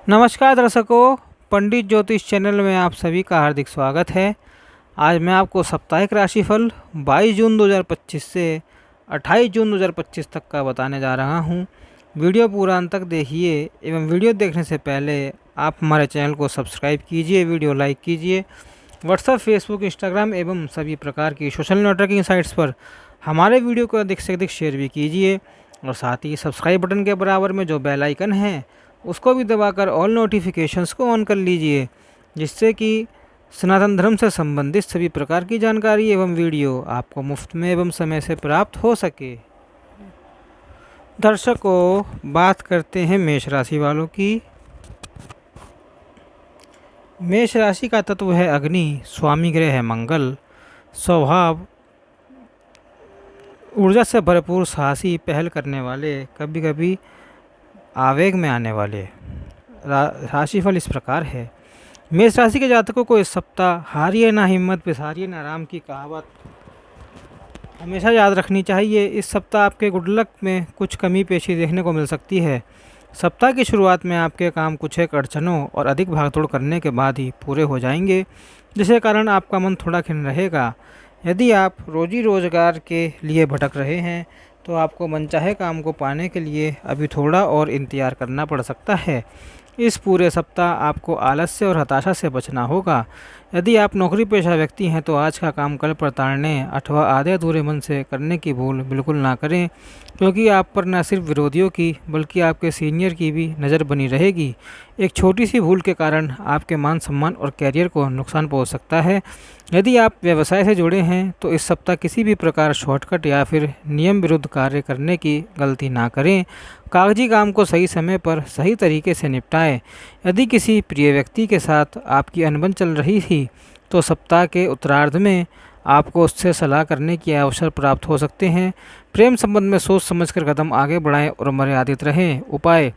नमस्कार दर्शकों, पंडित ज्योतिष चैनल में आप सभी का हार्दिक स्वागत है। आज मैं आपको साप्ताहिक राशिफल 22 जून 2025 से 28 जून 2025 तक का बताने जा रहा हूं। वीडियो पूरा अंत तक देखिए एवं वीडियो देखने से पहले आप हमारे चैनल को सब्सक्राइब कीजिए, वीडियो लाइक कीजिए। व्हाट्सएप, फेसबुक, इंस्टाग्राम एवं सभी प्रकार की सोशल नेटवर्किंग साइट्स पर हमारे वीडियो को अधिक से अधिक शेयर भी कीजिए और साथ ही सब्सक्राइब बटन के बराबर में जो बेल आइकन है उसको भी दबाकर ऑल नोटिफिकेशंस को ऑन कर लीजिए, जिससे कि सनातन धर्म से संबंधित सभी प्रकार की जानकारी एवं वीडियो आपको मुफ्त में एवं समय से प्राप्त हो सके। दर्शकों, बात करते हैं मेष राशि वालों की। मेष राशि का तत्व है अग्नि, स्वामी ग्रह है मंगल। स्वभाव ऊर्जा से भरपूर, साहसी, पहल करने वाले, कभी कभी आवेग में आने वाले। राशिफल इस प्रकार है। मेष राशि के जातकों को इस सप्ताह हारिए ना हिम्मत, पिसारिए ना आराम की कहावत हमेशा याद रखनी चाहिए। इस सप्ताह आपके गुड लक में कुछ कमी पेशी देखने को मिल सकती है। सप्ताह की शुरुआत में आपके काम कुछ एक अड़चनों और अधिक भागदौड़ करने के बाद ही पूरे हो जाएंगे, जिसके कारण आपका मन थोड़ा खिन्न रहेगा। यदि आप रोजी रोजगार के लिए भटक रहे हैं तो आपको मनचाहे काम को पाने के लिए अभी थोड़ा और इंतजार करना पड़ सकता है। इस पूरे सप्ताह आपको आलस्य और हताशा से बचना होगा। यदि आप नौकरी पेशा व्यक्ति हैं तो आज का काम कल पर टालने अथवा आधे अधूरे मन से करने की भूल बिल्कुल ना करें, क्योंकि आप पर न सिर्फ विरोधियों की बल्कि आपके सीनियर की भी नज़र बनी रहेगी। एक छोटी सी भूल के कारण आपके मान सम्मान और कैरियर को नुकसान पहुंच सकता है। यदि आप व्यवसाय से जुड़े हैं तो इस सप्ताह किसी भी प्रकार शॉर्टकट या फिर नियम विरुद्ध कार्य करने की गलती ना करें। कागजी काम को सही समय पर सही तरीके से निपटाएं। यदि किसी प्रिय व्यक्ति के साथ आपकी अनबन चल रही थी तो सप्ताह के उत्तरार्ध में आपको उससे सलाह करने के अवसर प्राप्त हो सकते हैं। प्रेम संबंध में सोच समझकर कदम आगे बढ़ाएं और मर्यादित रहें। उपाय: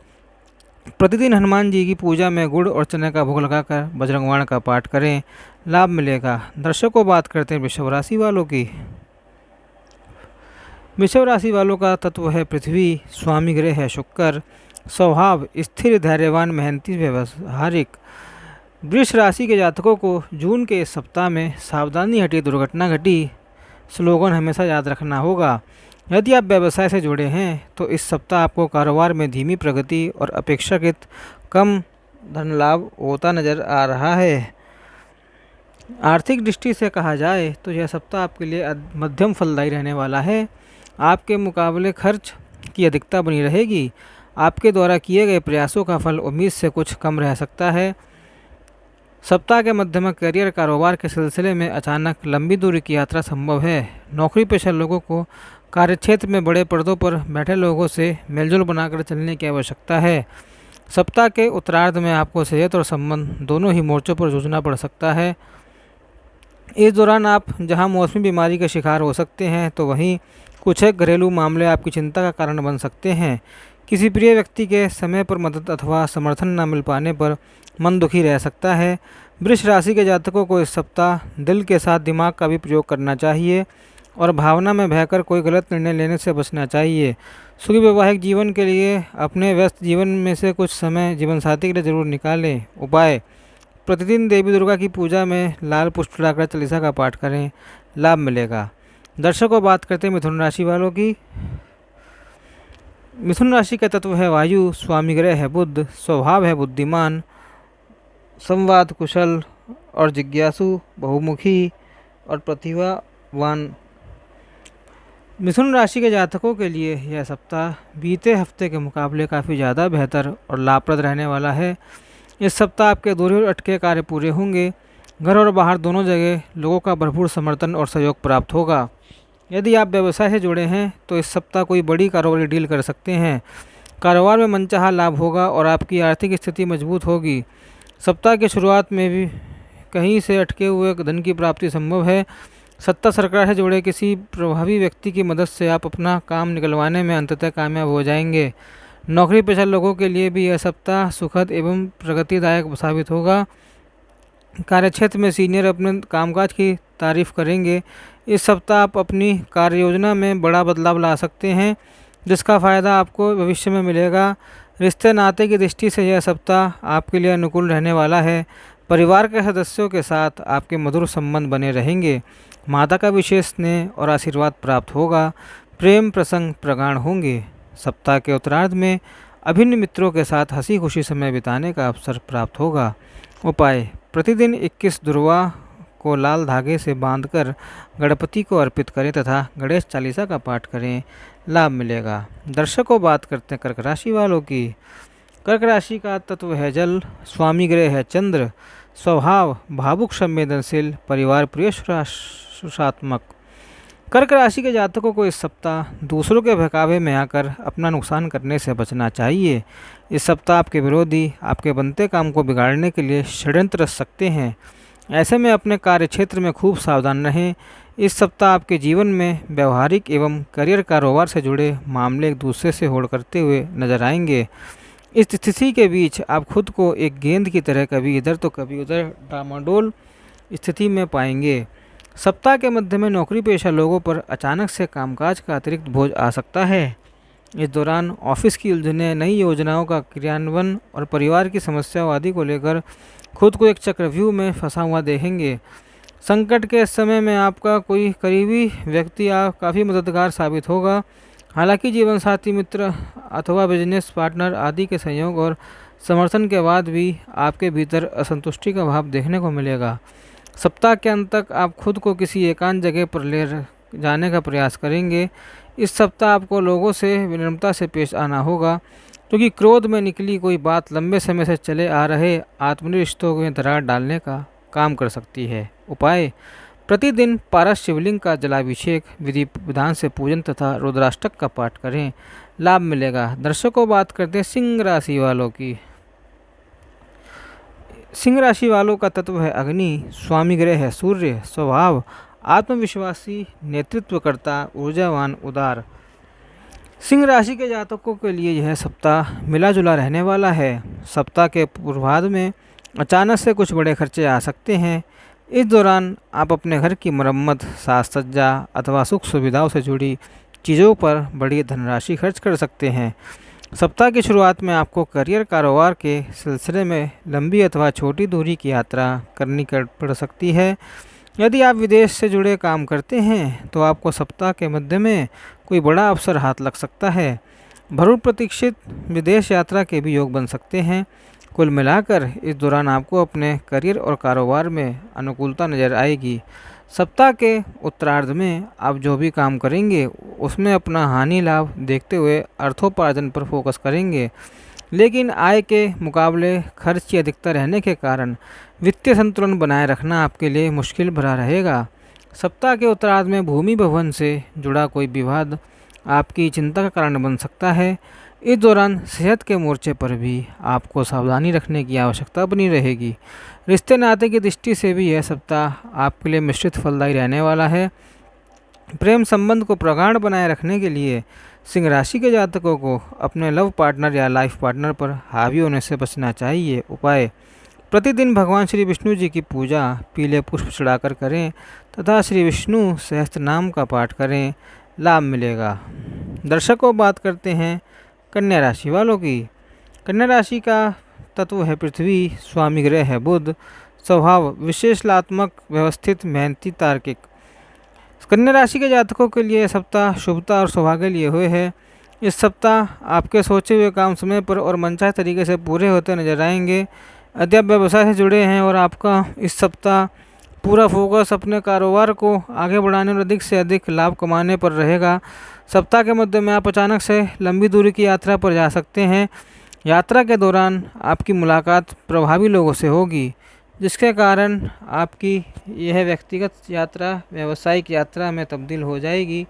प्रतिदिन हनुमान जी की पूजा में गुड़ और चने का भोग लगाकर बजरंगबाण का पाठ करें, लाभ मिलेगा। दर्शकों, बात करते हैं वृषभ राशि वालों की। वृषभ राशि वालों का तत्व है पृथ्वी, स्वामी ग्रह है शुक्र। स्वभाव स्थिर, धैर्यवान, मेहनती, व्यवहारिक। वृष राशि के जातकों को जून के इस सप्ताह में सावधानी हटी दुर्घटना घटी स्लोगन हमेशा याद रखना होगा। यदि आप व्यवसाय से जुड़े हैं तो इस सप्ताह आपको कारोबार में धीमी प्रगति और अपेक्षाकृत कम धन लाभ होता नजर आ रहा है। आर्थिक दृष्टि से कहा जाए तो यह सप्ताह आपके लिए मध्यम फलदायी रहने वाला है। आपके मुकाबले खर्च की अधिकता बनी रहेगी। आपके द्वारा किए गए प्रयासों का फल उम्मीद से कुछ कम रह सकता है। सप्ताह के मध्य में करियर कारोबार के सिलसिले में अचानक लंबी दूरी की यात्रा संभव है। नौकरी पेशा लोगों को कार्यक्षेत्र में बड़े पर्दों पर बैठे लोगों से मेलजोल बनाकर चलने की आवश्यकता है। सप्ताह के उत्तरार्ध में आपको सेहत और संबंध दोनों ही मोर्चों पर जूझना पड़ सकता है। इस दौरान आप जहां मौसमी बीमारी का शिकार हो सकते हैं तो वहीं कुछ एक घरेलू मामले आपकी चिंता का कारण बन सकते हैं। किसी प्रिय व्यक्ति के समय पर मदद अथवा समर्थन न मिल पाने पर मन दुखी रह सकता है। वृष राशि के जातकों को इस सप्ताह दिल के साथ दिमाग का भी प्रयोग करना चाहिए और भावना में बहकर कोई गलत निर्णय लेने से बचना चाहिए। सुखी वैवाहिक जीवन के लिए अपने व्यस्त जीवन में से कुछ समय जीवनसाथी के लिए जरूर निकालें। उपाय: प्रतिदिन देवी दुर्गा की पूजा में लाल पुष्प चढ़ाकर चालीसा का पाठ करें, लाभ मिलेगा। दर्शकों, बात करते हैं मिथुन राशि वालों की। मिथुन राशि का तत्व है वायु, स्वामी ग्रह है बुध। स्वभाव है बुद्धिमान, संवाद कुशल और जिज्ञासु, बहुमुखी और प्रतिभावान। मिथुन राशि के जातकों के लिए यह सप्ताह बीते हफ्ते के मुकाबले काफ़ी ज़्यादा बेहतर और लाभप्रद रहने वाला है। इस सप्ताह आपके अधूरे और अटके कार्य पूरे होंगे। घर और बाहर दोनों जगह लोगों का भरपूर समर्थन और सहयोग प्राप्त होगा। यदि आप व्यवसाय से जुड़े हैं तो इस सप्ताह कोई बड़ी कारोबारी डील कर सकते हैं। कारोबार में मनचाहा लाभ होगा और आपकी आर्थिक स्थिति मजबूत होगी। सप्ताह की शुरुआत में भी कहीं से अटके हुए धन की प्राप्ति संभव है। सत्ता सरकार से जुड़े किसी प्रभावी व्यक्ति की मदद से आप अपना काम निकलवाने में अंततः कामयाब हो जाएंगे। नौकरी पेशा लोगों के लिए भी यह सप्ताह सुखद एवं प्रगतिदायक साबित होगा। कार्यक्षेत्र में सीनियर अपने कामकाज की तारीफ करेंगे। इस सप्ताह आप अपनी कार्य योजना में बड़ा बदलाव ला सकते हैं, जिसका फ़ायदा आपको भविष्य में मिलेगा। रिश्ते नाते की दृष्टि से यह सप्ताह आपके लिए अनुकूल रहने वाला है। परिवार के सदस्यों के साथ आपके मधुर संबंध बने रहेंगे। माता का विशेष स्नेह और आशीर्वाद प्राप्त होगा। प्रेम प्रसंग प्रगाढ़ होंगे। सप्ताह के उत्तरार्ध में अभिन्न मित्रों के साथ हंसी खुशी समय बिताने का अवसर प्राप्त होगा। उपाय: प्रतिदिन 21 दुर्वा को लाल धागे से बांधकर गणपति को अर्पित करें तथा गणेश चालीसा का पाठ करें, लाभ मिलेगा। दर्शकों, बात करते हैं कर्क राशि वालों की। कर्क राशि का तत्व है जल, स्वामी ग्रह है चंद्र, स्वभाव भावुक संवेदनशील, परिवार प्रिय सुशात्मक। कर्क राशि के जातकों को इस सप्ताह दूसरों के बहकावे में आकर अपना नुकसान करने से बचना चाहिए। इस सप्ताह आपके विरोधी आपके बनते काम को बिगाड़ने के लिए षड्यंत्र रच सकते हैं। ऐसे में अपने कार्य क्षेत्र में खूब सावधान रहें। इस सप्ताह आपके जीवन में व्यवहारिक एवं करियर कारोबार से जुड़े मामले एक दूसरे से होड़ करते हुए नजर आएंगे। इस स्थिति के बीच आप खुद को एक गेंद की तरह कभी इधर तो कभी उधर डामाडोल स्थिति में पाएंगे। सप्ताह के मध्य में नौकरी पेशा लोगों पर अचानक से कामकाज का अतिरिक्त बोझ आ सकता है। इस दौरान ऑफिस की उलझनें, नई योजनाओं का क्रियान्वयन और परिवार की समस्याओं आदि को लेकर खुद को एक चक्रव्यूह में फंसा हुआ देखेंगे। संकट के समय में आपका कोई करीबी व्यक्ति काफ़ी मददगार साबित होगा। हालांकि जीवन साथी, मित्र अथवा बिजनेस पार्टनर आदि के सहयोग और समर्थन के बाद भी आपके भीतर असंतुष्टि का भाव देखने को मिलेगा। सप्ताह के अंत तक आप खुद को किसी एकांत जगह पर ले जाने का प्रयास करेंगे। इस सप्ताह आपको लोगों से विनम्रता से पेश आना होगा, क्योंकि क्रोध में निकली कोई बात लंबे समय से चले आ रहे आत्मीय रिश्तों में दरार डालने का काम कर सकती है। उपाय: प्रतिदिन पारस शिवलिंग का जलाभिषेक विधि विधान से पूजन तथा रुद्राष्टक का पाठ करें, लाभ मिलेगा। दर्शकों, बात करते हैं सिंह राशि वालों की। सिंह राशि वालों का तत्व है अग्नि, स्वामी ग्रह है सूर्य, स्वभाव आत्मविश्वासी, नेतृत्वकर्ता, ऊर्जावान, उदार। सिंह राशि के जातकों के लिए यह सप्ताह मिला जुला रहने वाला है। सप्ताह के पूर्वार्ध में अचानक से कुछ बड़े खर्चे आ सकते हैं। इस दौरान आप अपने घर की मरम्मत, साज सज्जा अथवा सुख सुविधाओं से जुड़ी चीज़ों पर बड़ी धनराशि खर्च कर सकते हैं। सप्ताह की शुरुआत में आपको करियर कारोबार के सिलसिले में लंबी अथवा छोटी दूरी की यात्रा करनी पड़ सकती है। यदि आप विदेश से जुड़े काम करते हैं तो आपको सप्ताह के मध्य में कोई बड़ा अवसर हाथ लग सकता है। बहुप्रतीक्षित विदेश यात्रा के भी योग बन सकते हैं। कुल मिलाकर इस दौरान आपको अपने करियर और कारोबार में अनुकूलता नजर आएगी। सप्ताह के उत्तरार्ध में आप जो भी काम करेंगे उसमें अपना हानि लाभ देखते हुए अर्थोपार्जन पर फोकस करेंगे, लेकिन आय के मुकाबले खर्च की अधिकता रहने के कारण वित्तीय संतुलन बनाए रखना आपके लिए मुश्किल भरा रहेगा। सप्ताह के उत्तरार्ध में भूमि भवन से जुड़ा कोई विवाद आपकी चिंता का कारण बन सकता है। इस दौरान सेहत के मोर्चे पर भी आपको सावधानी रखने की आवश्यकता बनी रहेगी। रिश्ते नाते की दृष्टि से भी यह सप्ताह आपके लिए मिश्रित फलदायी रहने वाला है। प्रेम संबंध को प्रगाढ़ बनाए रखने के लिए सिंह राशि के जातकों को अपने लव पार्टनर या लाइफ पार्टनर पर हावी होने से बचना चाहिए। उपाय: प्रतिदिन भगवान श्री विष्णु जी की पूजा पीले पुष्प चढ़ाकर करें तथा श्री विष्णु सहस्त्र नाम का पाठ करें, लाभ मिलेगा। दर्शकों, बात करते हैं कन्या राशि वालों की। कन्या राशि का तत्व है पृथ्वी, स्वामी ग्रह है बुध, स्वभाव विश्लेषणात्मक, व्यवस्थित, मेहनती, तार्किक। कन्या राशि के जातकों के लिए सप्ताह शुभता और सौभाग्य लिए हुए है। इस सप्ताह आपके सोचे हुए काम समय पर और मनचाहे तरीके से पूरे होते नजर आएंगे। यदि आप व्यवसाय से जुड़े हैं और आपका इस सप्ताह पूरा फोकस अपने कारोबार को आगे बढ़ाने और अधिक से अधिक लाभ कमाने पर रहेगा। सप्ताह के मध्य में आप अचानक से लंबी दूरी की यात्रा पर जा सकते हैं। यात्रा के दौरान आपकी मुलाकात प्रभावी लोगों से होगी, जिसके कारण आपकी यह व्यक्तिगत यात्रा व्यावसायिक यात्रा में तब्दील हो जाएगी।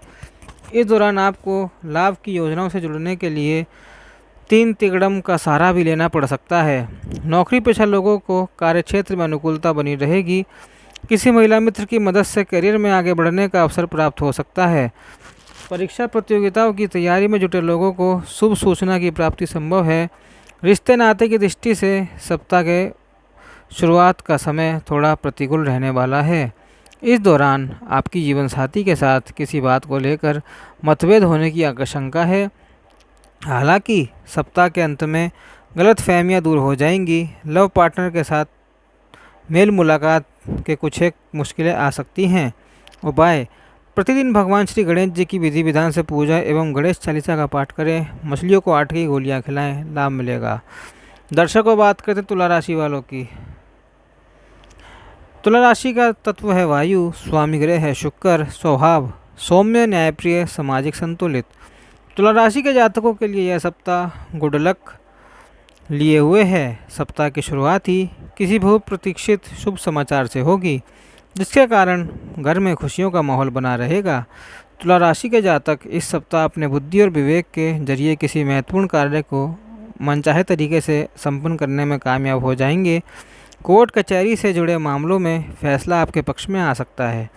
इस दौरान आपको लाभ की योजनाओं से जुड़ने के लिए 3 तिगड़म का सहारा भी लेना पड़ सकता है। नौकरी पेशा लोगों को कार्यक्षेत्र में अनुकूलता बनी रहेगी। किसी महिला मित्र की मदद से करियर में आगे बढ़ने का अवसर प्राप्त हो सकता है। परीक्षा प्रतियोगिताओं की तैयारी में जुटे लोगों को शुभ सूचना की प्राप्ति संभव है। रिश्ते नाते की दृष्टि से सप्ताह के शुरुआत का समय थोड़ा प्रतिकूल रहने वाला है। इस दौरान आपकी जीवन साथी के साथ किसी बात को लेकर मतभेद होने की आशंका है। हालांकि सप्ताह के अंत में गलतफहमियां दूर हो जाएंगी। लव पार्टनर के साथ मेल मुलाकात के कुछ एक मुश्किलें आ सकती हैं। उपाय: प्रतिदिन भगवान श्री गणेश जी की विधि विधान से पूजा एवं गणेश चालीसा का पाठ करें। मछलियों को 8 की गोलियां खिलाएं, लाभ मिलेगा। दर्शकों, बात करते तुला राशि वालों की। तुला राशि का तत्व है वायु, स्वामी ग्रह है शुक्र, स्वभाव सौम्य, न्यायप्रिय, सामाजिक, संतुलित। तुला राशि के जातकों के लिए यह सप्ताह गुड लक लिए हुए है। सप्ताह की शुरुआत ही किसी बहुत प्रतीक्षित शुभ समाचार से होगी, जिसके कारण घर में खुशियों का माहौल बना रहेगा। तुला राशि के जातक इस सप्ताह अपने बुद्धि और विवेक के जरिए किसी महत्वपूर्ण कार्य को मनचाहे तरीके से संपन्न करने में कामयाब हो जाएंगे। कोर्ट कचहरी से जुड़े मामलों में फैसला आपके पक्ष में आ सकता है।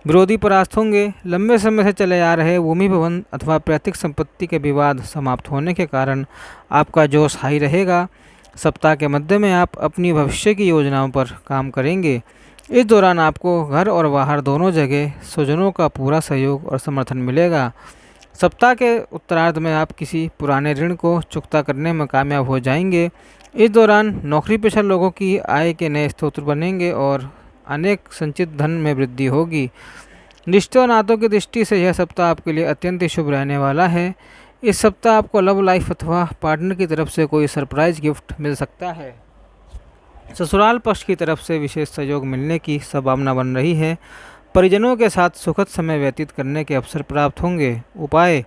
विरोधी परास्त होंगे। लंबे समय से चले आ रहे भूमि भवन अथवा पैतृक संपत्ति के विवाद समाप्त होने के कारण आपका जोश हाई रहेगा। सप्ताह के मध्य में आप अपनी भविष्य की योजनाओं पर काम करेंगे। इस दौरान आपको घर और बाहर दोनों जगह स्वजनों का पूरा सहयोग और समर्थन मिलेगा। सप्ताह के उत्तरार्ध में आप किसी पुराने ऋण को चुकता करने में कामयाब हो जाएंगे। इस दौरान नौकरी पेशा लोगों की आय के नए स्रोत बनेंगे और अनेक संचित धन में वृद्धि होगी। रिश्तों और नातों की दृष्टि से यह सप्ताह आपके लिए अत्यंत ही शुभ रहने वाला है। इस सप्ताह आपको लव लाइफ अथवा पार्टनर की तरफ से कोई सरप्राइज गिफ्ट मिल सकता है। ससुराल पक्ष की तरफ से विशेष सहयोग मिलने की संभावना बन रही है। परिजनों के साथ सुखद समय व्यतीत करने के अवसर प्राप्त होंगे। उपाय: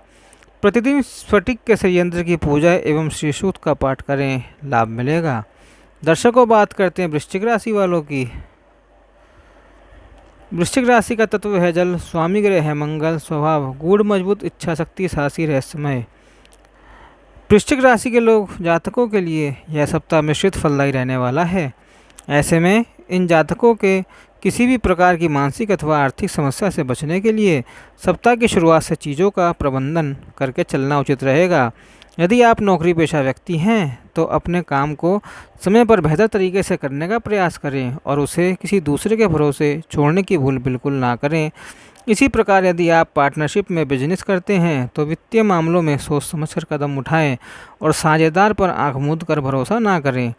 प्रतिदिन स्फटिक के संयंत्र की पूजा एवं श्री सूक्त का पाठ करें, लाभ मिलेगा। दर्शकों, बात करते हैं वृश्चिक राशि वालों की। वृश्चिक राशि का तत्व है जल, स्वामी ग्रह है मंगल, स्वभाव गूढ़, मजबूत, इच्छा शक्ति, साहसी, रहस्यमय। वृश्चिक राशि के लोग जातकों के लिए यह सप्ताह मिश्रित फलदायी रहने वाला है। ऐसे में इन जातकों के किसी भी प्रकार की मानसिक अथवा आर्थिक समस्या से बचने के लिए सप्ताह की शुरुआत से चीज़ों का प्रबंधन करके चलना उचित रहेगा। यदि आप नौकरी पेशा व्यक्ति हैं तो अपने काम को समय पर बेहतर तरीके से करने का प्रयास करें और उसे किसी दूसरे के भरोसे छोड़ने की भूल बिल्कुल ना करें। इसी प्रकार यदि आप पार्टनरशिप में बिजनेस करते हैं तो वित्तीय मामलों में सोच समझकर कदम उठाएं और साझेदार पर आंख मूंद कर भरोसा ना करें,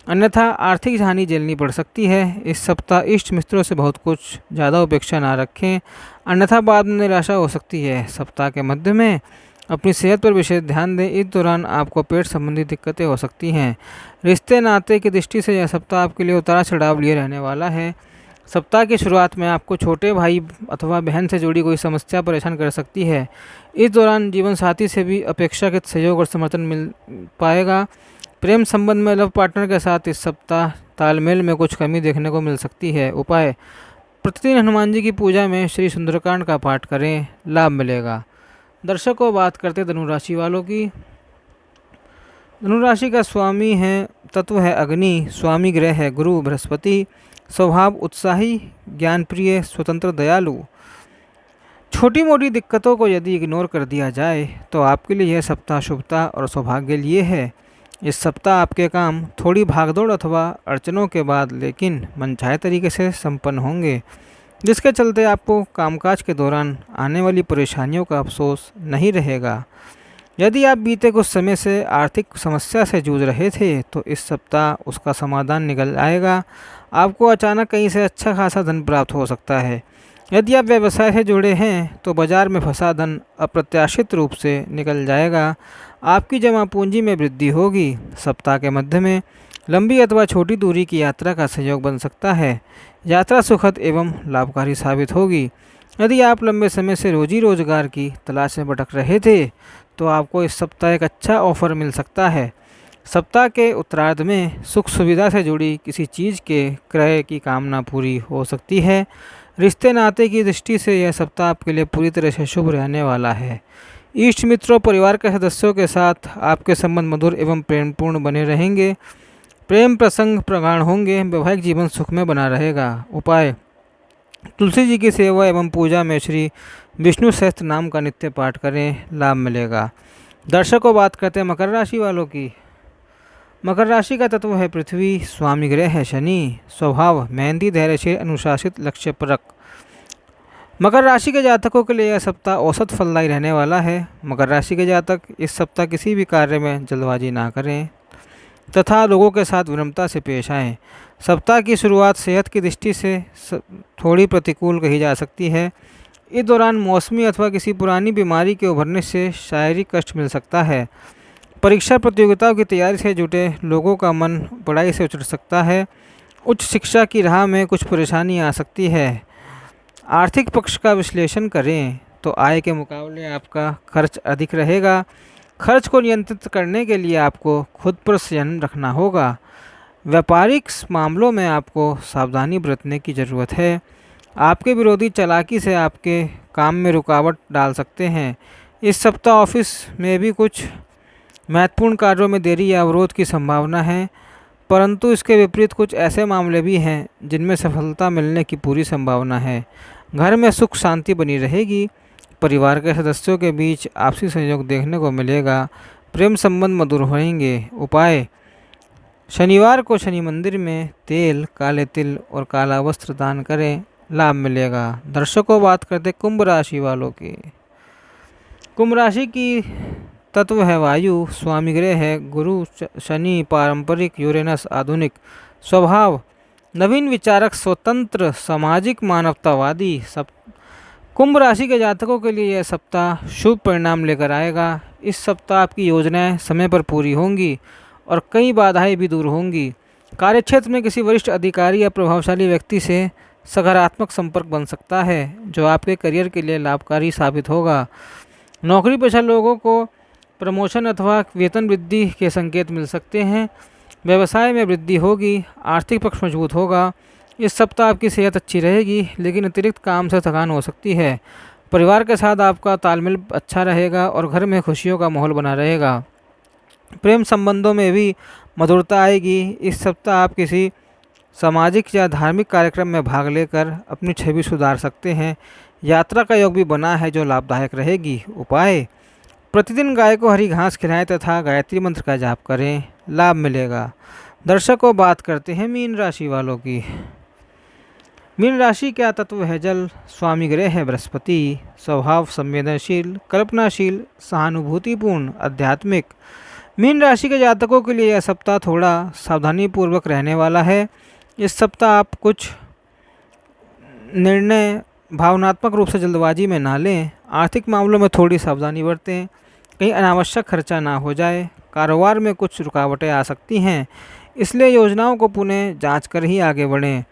अन्यथा आर्थिक हानि झेलनी पड़ सकती है। इस सप्ताह इष्ट मित्रों से बहुत कुछ ज़्यादा उपेक्षा ना रखें, अन्यथा बाद में निराशा हो सकती है। सप्ताह के मध्य में अपनी सेहत पर विशेष ध्यान दें। इस दौरान आपको पेट संबंधी दिक्कतें हो सकती हैं। रिश्ते नाते की दृष्टि से यह सप्ताह आपके लिए उतार चढ़ाव लिए रहने वाला है। सप्ताह की शुरुआत में आपको छोटे भाई अथवा बहन से जुड़ी कोई समस्या परेशान कर सकती है। इस दौरान जीवन साथी से भी अपेक्षाकृत सहयोग और समर्थन मिल पाएगा। प्रेम संबंध में लव पार्टनर के साथ इस सप्ताह तालमेल में कुछ कमी देखने को मिल सकती है। उपाय: प्रतिदिन हनुमान जी की पूजा में श्री सुंदरकांड का पाठ करें, लाभ मिलेगा। दर्शकों, बात करते धनुराशि वालों की। धनुराशि का स्वामी है तत्व है अग्नि, स्वामी ग्रह है गुरु बृहस्पति, स्वभाव उत्साही, ज्ञानप्रिय, स्वतंत्र, दयालु। छोटी मोटी दिक्कतों को यदि इग्नोर कर दिया जाए तो आपके लिए यह सप्ताह शुभता और सौभाग्य लिए है। इस सप्ताह आपके काम थोड़ी भागदौड़ अथवा अड़चनों के बाद लेकिन मनचाहे तरीके से संपन्न होंगे, जिसके चलते आपको कामकाज के दौरान आने वाली परेशानियों का अफसोस नहीं रहेगा। यदि आप बीते कुछ समय से आर्थिक समस्या से जूझ रहे थे तो इस सप्ताह उसका समाधान निकल आएगा। आपको अचानक कहीं से अच्छा खासा धन प्राप्त हो सकता है। यदि आप व्यवसाय से जुड़े हैं तो बाजार में फंसा धन अप्रत्याशित रूप से निकल जाएगा। आपकी जमा पूंजी में वृद्धि होगी। सप्ताह के मध्य में लंबी अथवा छोटी दूरी की यात्रा का सहयोग बन सकता है। यात्रा सुखद एवं लाभकारी साबित होगी। यदि आप लंबे समय से रोजी रोजगार की तलाश में भटक रहे थे तो आपको इस सप्ताह एक अच्छा ऑफर मिल सकता है। सप्ताह के उत्तरार्ध में सुख सुविधा से जुड़ी किसी चीज़ के क्रय की कामना पूरी हो सकती है। रिश्ते नाते की दृष्टि से यह सप्ताह आपके लिए पूरी तरह से शुभ रहने वाला है। इष्ट मित्रों, परिवार के सदस्यों के साथ आपके संबंध मधुर एवं प्रेमपूर्ण बने रहेंगे। प्रेम प्रसंग प्रगाढ़ होंगे। वैवाहिक जीवन सुख में बना रहेगा। उपाय: तुलसी जी की सेवा एवं पूजा में श्री विष्णु सहस्त्र नाम का नित्य पाठ करें, लाभ मिलेगा। दर्शकों, बात करते हैं मकर राशि वालों की। मकर राशि का तत्व है पृथ्वी, स्वामी ग्रह है शनि, स्वभाव मेहनती, धैर्यशील, अनुशासित, लक्ष्य परक। मकर राशि के जातकों के लिए यह सप्ताह औसत फलदायी रहने वाला है। मकर राशि के जातक इस सप्ताह किसी भी कार्य में जल्दबाजी ना करें तथा लोगों के साथ विनम्रता से पेश आएं। सप्ताह की शुरुआत सेहत की दृष्टि से थोड़ी प्रतिकूल कही जा सकती है। इस दौरान मौसमी अथवा किसी पुरानी बीमारी के उभरने से शारीरिक कष्ट मिल सकता है। परीक्षा प्रतियोगिताओं की तैयारी से जुटे लोगों का मन पढ़ाई से उचट सकता है। उच्च शिक्षा की राह में कुछ परेशानी आ सकती है। आर्थिक पक्ष का विश्लेषण करें तो आय के मुकाबले आपका खर्च अधिक रहेगा। खर्च को नियंत्रित करने के लिए आपको खुद पर संयम रखना होगा। व्यापारिक मामलों में आपको सावधानी बरतने की ज़रूरत है। आपके विरोधी चालाकी से आपके काम में रुकावट डाल सकते हैं। इस सप्ताह ऑफिस में भी कुछ महत्वपूर्ण कार्यों में देरी या अवरोध की संभावना है, परंतु इसके विपरीत कुछ ऐसे मामले भी हैं जिनमें सफलता मिलने की पूरी संभावना है। घर में सुख शांति बनी रहेगी। परिवार के सदस्यों के बीच आपसी सहयोग देखने को मिलेगा। प्रेम संबंध मधुर होंगे। उपाय: शनिवार को शनि मंदिर में तेल, काले तिल और काला वस्त्र दान करें, लाभ मिलेगा। दर्शकों, बात करते कुंभ राशि वालों की। कुंभ राशि की तत्व है वायु, स्वामी ग्रह है गुरु, शनि पारंपरिक, यूरेनस आधुनिक। स्वभाव: नवीन विचारक, स्वतंत्र, सामाजिक, मानवतावादी। सब कुंभ राशि के जातकों के लिए यह सप्ताह शुभ परिणाम लेकर आएगा। इस सप्ताह आपकी योजनाएं समय पर पूरी होंगी और कई बाधाएं भी दूर होंगी। कार्यक्षेत्र में किसी वरिष्ठ अधिकारी या प्रभावशाली व्यक्ति से सकारात्मक संपर्क बन सकता है जो आपके करियर के लिए लाभकारी साबित होगा। नौकरी पेशा लोगों को प्रमोशन अथवा वेतन वृद्धि के संकेत मिल सकते हैं। व्यवसाय में वृद्धि होगी। आर्थिक पक्ष मजबूत होगा। इस सप्ताह आपकी सेहत अच्छी रहेगी, लेकिन अतिरिक्त काम से थकान हो सकती है। परिवार के साथ आपका तालमेल अच्छा रहेगा और घर में खुशियों का माहौल बना रहेगा। प्रेम संबंधों में भी मधुरता आएगी। इस सप्ताह आप किसी सामाजिक या धार्मिक कार्यक्रम में भाग लेकर अपनी छवि सुधार सकते हैं। यात्रा का योग भी बना है जो लाभदायक रहेगी। उपाय: प्रतिदिन गाय को हरी घास खिलाएं तथा गायत्री मंत्र का जाप करें, लाभ मिलेगा। दर्शकों, बात करते हैं मीन राशि वालों की। मीन राशि का तत्व है जल, स्वामी ग्रह है बृहस्पति। स्वभाव: संवेदनशील, कल्पनाशील, सहानुभूतिपूर्ण, आध्यात्मिक। मीन राशि के जातकों के लिए यह सप्ताह थोड़ा सावधानीपूर्वक रहने वाला है। इस सप्ताह आप कुछ निर्णय भावनात्मक रूप से जल्दबाजी में ना लें। आर्थिक मामलों में थोड़ी सावधानी बरतें, कहीं अनावश्यक खर्चा ना हो जाए। कारोबार में कुछ रुकावटें आ सकती हैं, इसलिए योजनाओं को पुनः जांच कर ही आगे बढ़ें।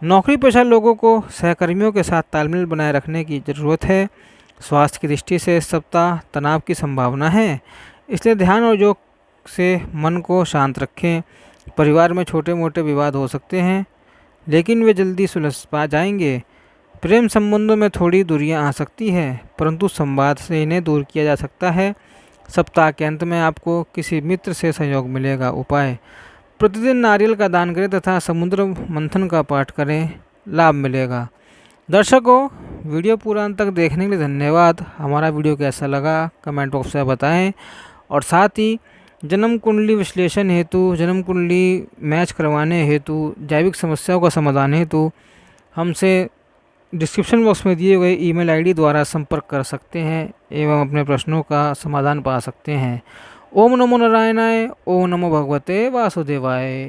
नौकरी पेशा लोगों को सहकर्मियों के साथ तालमेल बनाए रखने की ज़रूरत है। स्वास्थ्य की दृष्टि से इस सप्ताह तनाव की संभावना है, इसलिए ध्यान और योग से मन को शांत रखें। परिवार में छोटे मोटे विवाद हो सकते हैं, लेकिन वे जल्दी सुलझ पा जाएंगे। प्रेम संबंधों में थोड़ी दूरियां आ सकती है, परंतु संवाद से इन्हें दूर किया जा सकता है। सप्ताह के अंत में आपको किसी मित्र से सहयोग मिलेगा। उपाय: प्रतिदिन नारियल का दान करें तथा समुद्र मंथन का पाठ करें, लाभ मिलेगा। दर्शकों, वीडियो पूरा अंत तक देखने के लिए धन्यवाद। हमारा वीडियो कैसा लगा कमेंट बॉक्स में बताएं और साथ ही जन्म कुंडली विश्लेषण हेतु, जन्म कुंडली मैच करवाने हेतु, जैविक समस्याओं का समाधान हेतु हमसे डिस्क्रिप्शन बॉक्स में दिए गए ईमेल आईडी द्वारा संपर्क कर सकते हैं एवं अपने प्रश्नों का समाधान पा सकते हैं। ओम नमो नारायणाय। ओम नमो भगवते वासुदेवाय।